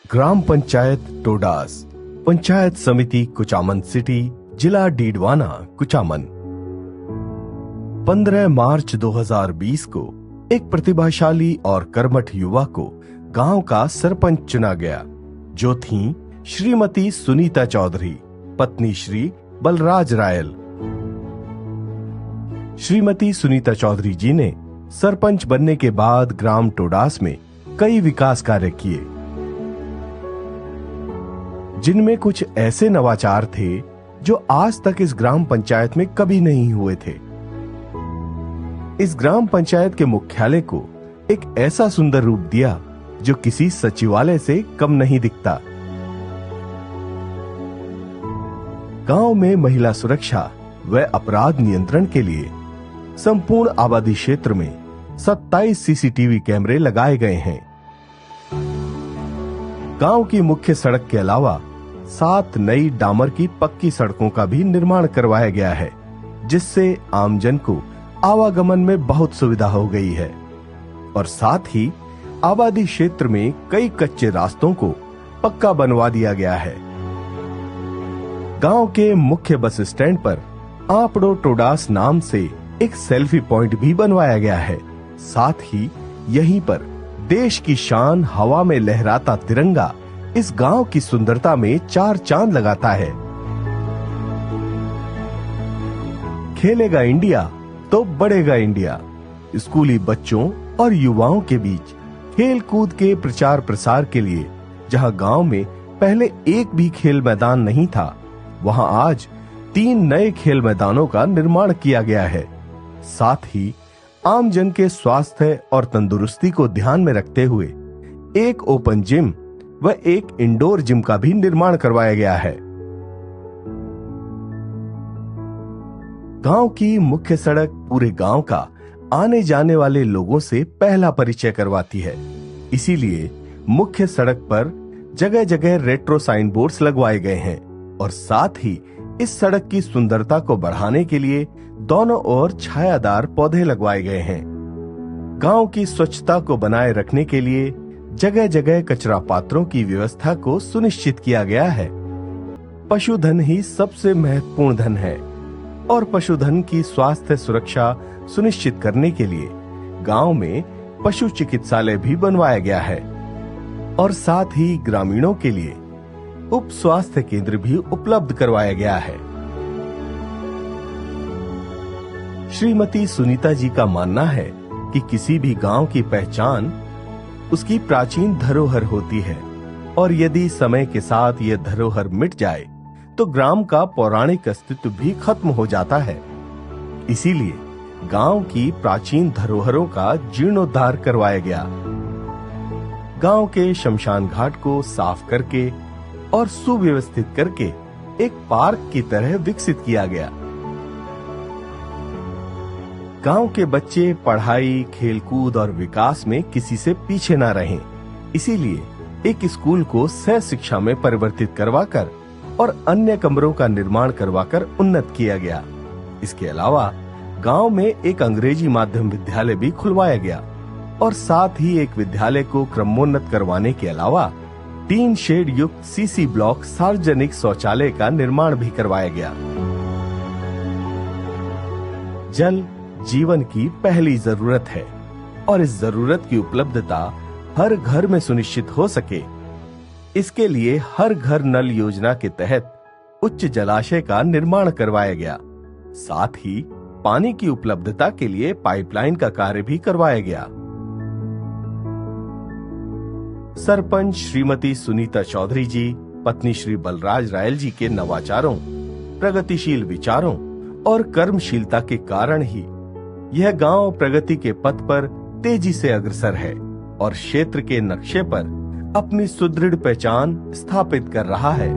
ग्राम पंचायत टोडास, पंचायत समिति कुचामन सिटी, जिला डीडवाना कुचामन। 15 मार्च 2020 को एक प्रतिभाशाली और कर्मठ युवा को गांव का सरपंच चुना गया, जो थीं श्रीमती सुनीता चौधरी, पत्नी श्री बलराज रायल। श्रीमती सुनीता चौधरी जी ने सरपंच बनने के बाद ग्राम टोडास में कई विकास कार्य किए, जिनमें कुछ ऐसे नवाचार थे जो आज तक इस ग्राम पंचायत में कभी नहीं हुए थे। इस ग्राम पंचायत के मुख्यालय को एक ऐसा सुंदर रूप दिया जो किसी सचिवालय से कम नहीं दिखता। गांव में महिला सुरक्षा व अपराध नियंत्रण के लिए संपूर्ण आबादी क्षेत्र में 27 सीसीटीवी कैमरे लगाए गए हैं। गांव की मुख्य सड़क के अलावा 7 नई डामर की पक्की सड़कों का भी निर्माण करवाया गया है, जिससे आमजन को आवागमन में बहुत सुविधा हो गई है। और साथ ही आबादी क्षेत्र में कई कच्चे रास्तों को पक्का बनवा दिया गया है। गांव के मुख्य बस स्टैंड पर आपड़ो टोडास नाम से एक सेल्फी पॉइंट भी बनवाया गया है। साथ ही यहीं पर देश की शान हवा में लहराता तिरंगा इस गांव की सुंदरता में 4 चांद लगाता है। खेलेगा इंडिया तो बढ़ेगा इंडिया। स्कूली बच्चों और युवाओं के बीच खेल कूद के प्रचार प्रसार के लिए जहां गांव में पहले एक भी खेल मैदान नहीं था, वहां आज 3 नए खेल मैदानों का निर्माण किया गया है। साथ ही आम जन के स्वास्थ्य और तंदुरुस्ती को ध्यान में रखते हुए एक ओपन जिम व एक इंडोर जिम का भी निर्माण करवाया गया है। गांव की मुख्य सड़क पूरे गांव का आने जाने वाले लोगों से पहला परिचय करवाती है। इसीलिए मुख्य सड़क पर जगह जगह रेट्रो साइन बोर्ड्स लगवाए गए हैं और साथ ही इस सड़क की सुंदरता को बढ़ाने के लिए दोनों ओर छायादार पौधे लगवाए गए हैं। गांव की स्वच्छता को बनाए रखने के लिए जगह जगह कचरा पात्रों की व्यवस्था को सुनिश्चित किया गया है। पशुधन ही सबसे महत्वपूर्ण धन है और पशुधन की स्वास्थ्य सुरक्षा सुनिश्चित करने के लिए गांव में पशु चिकित्सालय भी बनवाया गया है और साथ ही ग्रामीणों के लिए उप स्वास्थ्य केंद्र भी उपलब्ध करवाया गया है। श्रीमती सुनीता जी का मानना है कि किसी भी गांव की पहचान उसकी प्राचीन धरोहर होती है और यदि समय के साथ यह धरोहर मिट जाए तो ग्राम का पौराणिक अस्तित्व भी खत्म हो जाता है। इसीलिए गांव की प्राचीन धरोहरों का जीर्णोद्धार करवाया गया। गांव के शमशान घाट को साफ करके और सुव्यवस्थित करके एक पार्क की तरह विकसित किया गया। गांव के बच्चे पढ़ाई, खेलकूद और विकास में किसी से पीछे ना रहें, इसीलिए एक स्कूल को सह शिक्षा में परिवर्तित करवाकर और अन्य कमरों का निर्माण करवाकर उन्नत किया गया। इसके अलावा गांव में एक अंग्रेजी माध्यम विद्यालय भी खुलवाया गया और साथ ही एक विद्यालय को क्रमोन्नत करवाने के अलावा 3 शेड युक्त सीसी ब्लॉक सार्वजनिक शौचालय का निर्माण भी करवाया गया। जल जीवन की पहली जरूरत है और इस जरूरत की उपलब्धता हर घर में सुनिश्चित हो सके, इसके लिए हर घर नल योजना के तहत उच्च जलाशय का निर्माण करवाया गया। साथ ही पानी की उपलब्धता के लिए पाइपलाइन का कार्य भी करवाया गया। सरपंच श्रीमती सुनीता चौधरी जी, पत्नी श्री बलराज रायल जी के नवाचारों, प्रगतिशील विचारों और कर्मशीलता के कारण ही यह गांव प्रगति के पथ पर तेजी से अग्रसर है और क्षेत्र के नक्शे पर अपनी सुदृढ़ पहचान स्थापित कर रहा है।